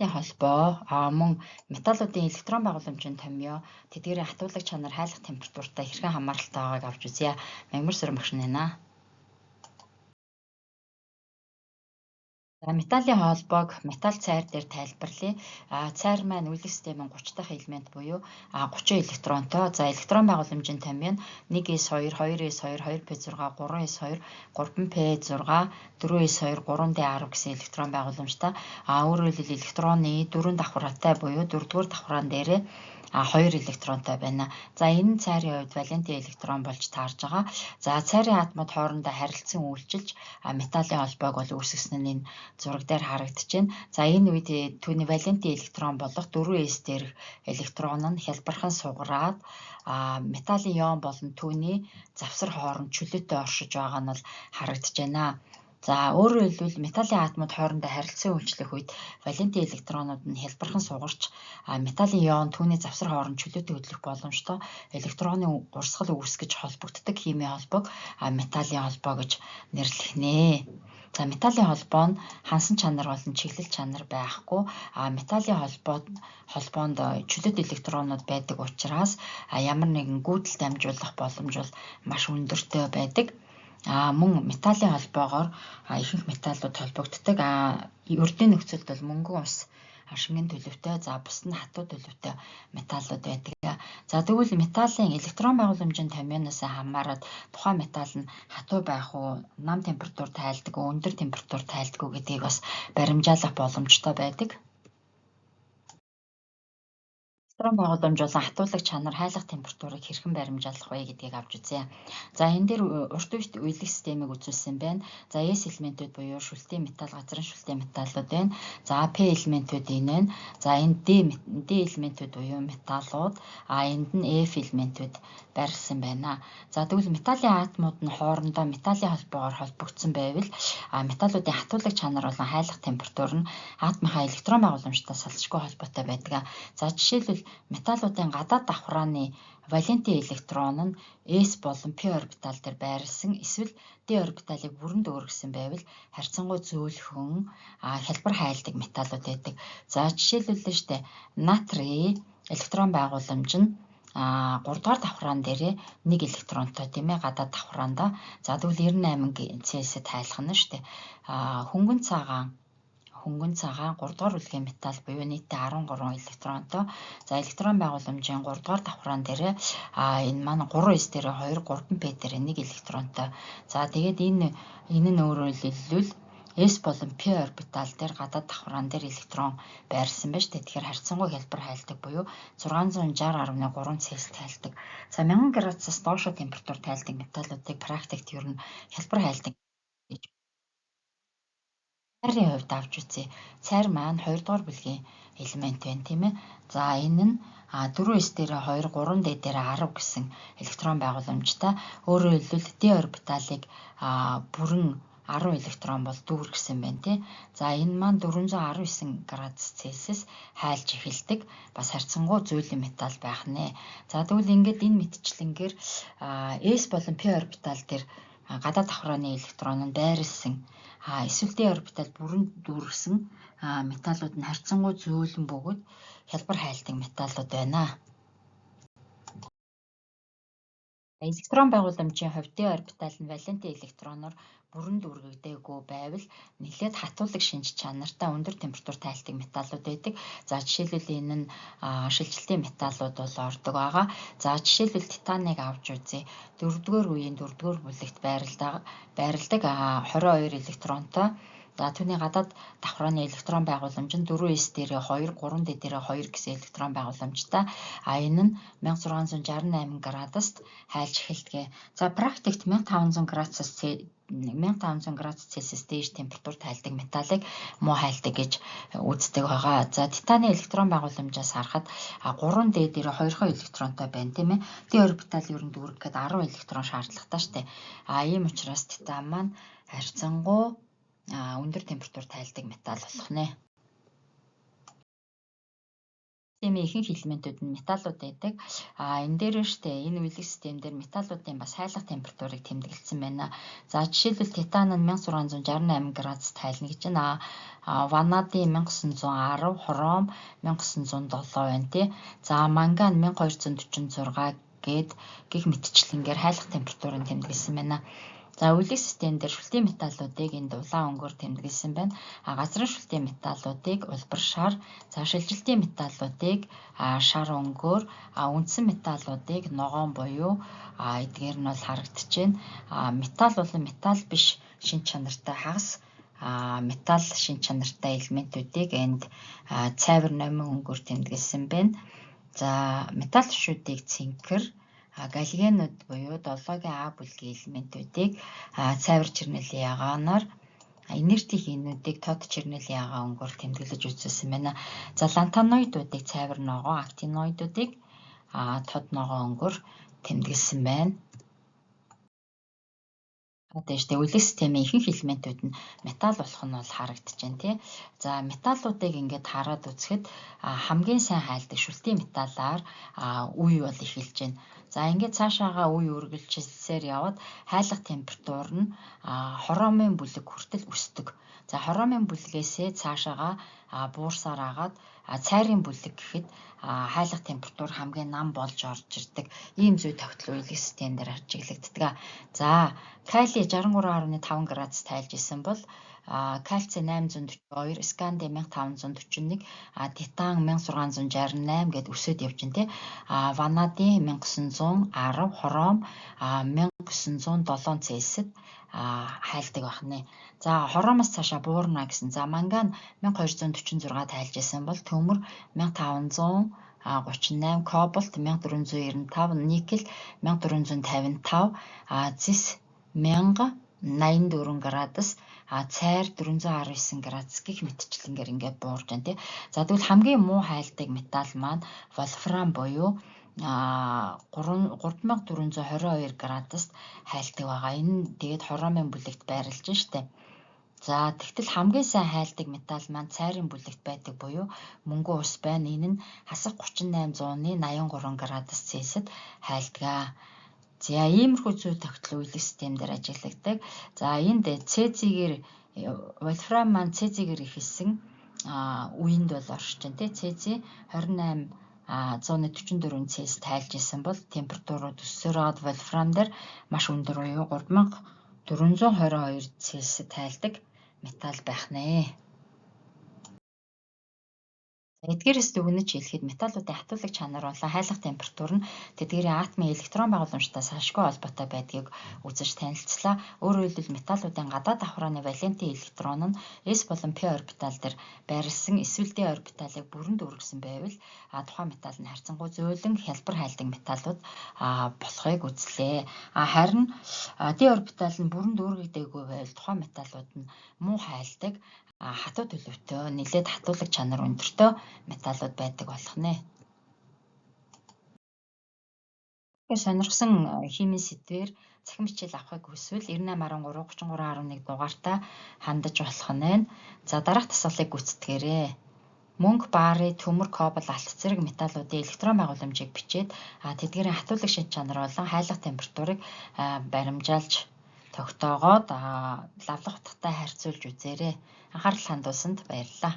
Холбоо мөн металлуудын электрон байгууламжийн томьёо тэдгээрийн хатуулах чанар хайлах температуртай хэрхэн хамааралтай байгааг авч үзье. Мангар сүрэн багш нэнаа. Металлын холбоог металл цайр дээр тайлбарлая. Цайр маань үйлдэх системийн 30 дахь элемент буюу 30 электронтой. За электрон байгууламжийн томьёо нь 1s2, 2s2, 2p6, 3s2, 3p6, 4s2, 3d10 гэсэн электрон байгууламжтай. Өөрөөр хэлбэл электроны 4 давхраатай буюу 4-р давхраан дээрээ 2 электронтой байна. За энэ нь цайрын хувьд валентын электрон болж таарж байгаа. За цайрын атомууд хоорондоо харилцан үйлчилж металлын холбоог бол үүсгэсэн нь энэ зураг дээр харагдаж байна. За энэ үед түүний валентын электрон болох 4s дээрх электрон нь хялбархан сугараад металлын ион болон түүний завсар хооронд чөлөөтэй оршиж байгаа нь бол харагдаж байна. За өөрөөр хэлбэл металлын атомууд хоорондоо харилцан үйлчлэх үед валентын электронууд нь хялбархан сугарч металлын ион түүний завсар хооронд чөлөөтэй хөдлөх боломжтой электроны урсгал үүсгэж холбогддог химийн холбоог металлын холбоо гэж нэрлэх. За металлын холбоо нь хансан чанар болон чиглэл чанар байхгүй. Металлын холбоонд чөлөөт электронууд байдаг учраас ямар нэгэн гүйдэл дамжуулах боломж бол маш өндөртэй байдаг. Мөн металлын холбоогоор ихэнх металлууд холбогддог. Ердийн нөхцөлд бол мөнгөн ус шингэн төлөвтэй, за бус нь хатуу төлөвтэй металлууд байдаг. За тэгвэл металлын электрон байгууламжийн томьёоноос хамаарат тухайн металл нь хатуу байх уу, нам температур тайлдаг уу, өндөр температур тайлдаг уу гэдгийг бас баримжаалах боломжтой байдаг. Электрон байгууламж болон хатуулах чанар хайлах температурыг хэрхэн баримжаалах вэ гэдгийг авч үзье. За энэ дээр урт үеийн үйлдэх системийг үзүүлсэн байна. За S элементүүд буюу шүлтийн металл, газрын шүлтийн металлууд байна. За P элементүүд энэ байна. За энэ D элементүүд буюу металлууд, энд нь F элементүүд байрласан байна. За тэгвэл металлын атомууд нь хоорондоо металлын холбоогоор холбогдсон байвал металлуудын хатуулах чанар болон хайлах температур нь атомынхаа электрон байгууламжтай салшгүй холбоотой байдаг. За жишээлбэл металлуудын гадаад давхрааны валентын электрон нь S болон P орбитал дээр байрласан эсвэл D орбиталыг бүрэнд өөргөсөн байвал харьцангуй зөөлхөн хялбар хайлдаг металлууд байдаг. За жишээлбэл нь штэ натрийн электрон байгууламж нь 3 дугаар давхраан дээрээ 1 электронтой тийм ээ гадаад давхраанда. За тэгвэл 98 Цельсиэд хайлах нь штэ. Хөнгөн цагаан 3 дугаар үлгийн металл буюу нийтдээ 13 электронтой. За электрон байгууламжийн 3 дугаар давхраан дээрээ энэ маань 3s дээрээ 2, 3p дээрээ 1 электронтой. За тэгээд энэ нь өөрөөр хэлбэл S болон P орбитал дээр гадаад давхраан дээр электрон байрласан байна шүү дээ. Тэгэхээр харьцангуй хялбар хайлдаг буюу 660.3 Цельсид хайлдаг. За 1000 градусаас доошо температур тайлдаг металлуудыг практикт ер нь хялбар хайлдаг гэж цайрын хувьд авч үзье. Цайр маань 2 дугаар бүлгийн элемент байна тийм ээ. За энэ нь 4s дээрээ 2, 3d дээрээ 10 гэсэн электрон байгууламжтай. Өөрөөр хэлбэл D орбиталыг бүрэн 10 электрон бол дүүргэсэн байна тий. За энэ маань 419 градус Цельсиэс хайлж эхэлдэг. Бас харьцангуй зөөлөн металл байх нэ. За тэгвэл ингээд энэ мэтчлэнгээр S болон P орбитал дээр гадаад давхрааны электрон нь байрлсан эсвэл D орбитал бүрэн дүүргэсэн металлууд нь харьцангуй зөөлөн бөгөөд хялбар хайлдаг металлууд байна. Электрон байгууламжийн хувьд D орбитал нь валентын электроноор бүрэн дүүргэгдээгүй байвал нэлээд хатуулах шинж чанартай өндөр температур тайлдаг металлууд байдаг. За жишээлбэл энэ нь шилжилтийн металлууд бол ордог байгаа. За жишээлбэл титаныг авч үзье. 4-р үеийн 4-р бүлэгт байрладаг 22 электронтой. За түүний гадаад давхрааны электрон байгууламж нь 4s дээрээ 2, 3d дээрээ 2 гэсэн электрон байгууламжтай. Энэ нь 1668 градуст хайлж эхэлдэг. За практикт 1500 градус Цельсиэс дээш температур тайлдаг металлыг муу хайлдаг гэж үздэг байгаа. За титаны электрон байгууламжаас харахад 3d дээрээ 2 электронтой байна тийм ээ. D орбитал ер нь дүүргэхэд 10 электрон шаардлагатай штэ. Ийм учраас титан маань харьцангуй өндөр температур тайлдаг металл болох нэ. Системийн ихэнх элементүүд нь металлууд байдаг. Энэ дээр штэ энэ үйлдэх систем дээр металлуудын бас хайлах температурыг тэмдэглэсэн байна. За жишээлбэл титан нь 1668 градус тайлна гэж байна. Ванадийн 1910, хром 1907 байна тий. За манган 1246 гэх мэтчлэнгээр хайлах температурыг тэмдэглэсэн байна. За үйлдэх систем дээр шүлтийн металлуудыг энд улаан өнгөөр тэмдэглэсэн байна. Газрын шүлтийн металлуудыг улбар шар, за шилжилтийн металлуудыг шар өнгөөр, үндсэн металлуудыг ногоон буюу эдгээр нь бол харагдчихээн. Металл болон металл биш шин чанартай хагас металл шин чанартай элементүүдийг энд цайвар номин өнгөөр тэмдэглэсэн байна. За металл тушуудыг цэнхэр, галогенууд буюу 7-гийн А бүлгийн элементүүдийг цайвар чирнэлийн ягаанаар, инертийн хийнүүдийг тод чирнэлийн ягаан өнгөөр тэмдэглэж үзүүлсэн байна. За лантаноидуудыг цайвар ногоо, актиноидуудыг тод ногоо өнгөөр тэмдэглэсэн байна. Тэгэжтэй үйлдэх системийн ихэнх элементүүд нь металл болох нь бол харагдаж байна тий. За металлуудыг ингээд хараад үзэхэд хамгийн сайн хайлдаг шүлтийн металлаар үе бол эхэлж байна. За ингээд цаашаага үе үргэлжилсээр яваад хайлах температур нь хоромын бүлэг хүртэл өсдөг. За хоромын бүлгээс цаашаага буурсаар агаад цайрын бүлэг гэхэд хайлах температур хамгийн нам болж орж ирдэг. Ийм зүй тогтол үйлдэх систем дээр ажиглагддаг. За кали 63.5 градус тайлж исэн бол кальци 842, сканди 1541, титан 1668 гэд өсөд явж байна тий. Ванадийн 1910, хром 1907 Цельсид хайлдаг байна. За хромоос цаашаа буурна гэсэн. За манган 1246 тайлж исэн бол төмөр 1538, кобальт 1495, никель 1455, зис 1084 градус, цайр 419 градус гэх мэтчлэнгээр ингээд буурж байна тий. За тэгвэл хамгийн муу хайлдаг металл маань вольфрам буюу 3422 градуст хайлдаг байгаа. Энэ тэгээд хоромын бүлэгт байрлаж штэ. За тэгтэл хамгийн сайн хайлдаг металл маань цайрын бүлэгт байдаг буюу мөнгөн ус байна. Энэ нь хасах 3883 градус Цельсид хайлдаг. За иймэрхүү зүй тогтол үйлдэх систем дээр ажиглагдаг. За энд цезигээр вольфрам маань цезигээр ихэлсэн үеинд бол оршиж байна тий. Цези 28 144 Цельс тайлж исэн бол температурууд өссөөр аваад вольфрам дээр маш өндөр буюу 3422 Цельсид тайлдаг металл байх нэ. Эдгээрээс дүгнэж хэлэхэд металлуудын хатуулагч чанар болон хайлах температур нь тэдгээрийн атомын электрон байгууламжтай салшгүй холбоотой байдгийг үзэж танилцлаа. Өөрөөр хэлбэл металлуудын гадаад давхрааны валентийн электрон нь s болон p орбитал дээр байрласан эсвэл d орбиталыг бүрэнд үүргэсэн байвал тухайн металл нь харьцангуй зөөлөн хялбар хайлдаг металлууд болохыг үзлээ. Харин d орбитал нь бүрэнд үүргэгдээгүй байвал тухайн металлууд нь муу хайлдаг, хатуу төлөвтэй, нэлээд хатуулагч чанар өндөртэй металлууд байдаг болох нэ. Сонирхсан химийн сэдвээр цахим хичээл авахыг хүсвэл 9813 3311 дугаартай хандаж болох нь. За дараах тасгалыг гүйцэтгэгээрэй. Мөнгө, баары, төмөр, кобал, алт зэрэг металлуудын электрон байгууламжийг бичээд тэдгээрийн хатуулагч шин чанар болон хайлах температурыг баримжаалж тогтоогоод лавлах утгатай харьцуулж үзээрэй. Анхаарал хандуулсанд баярлалаа.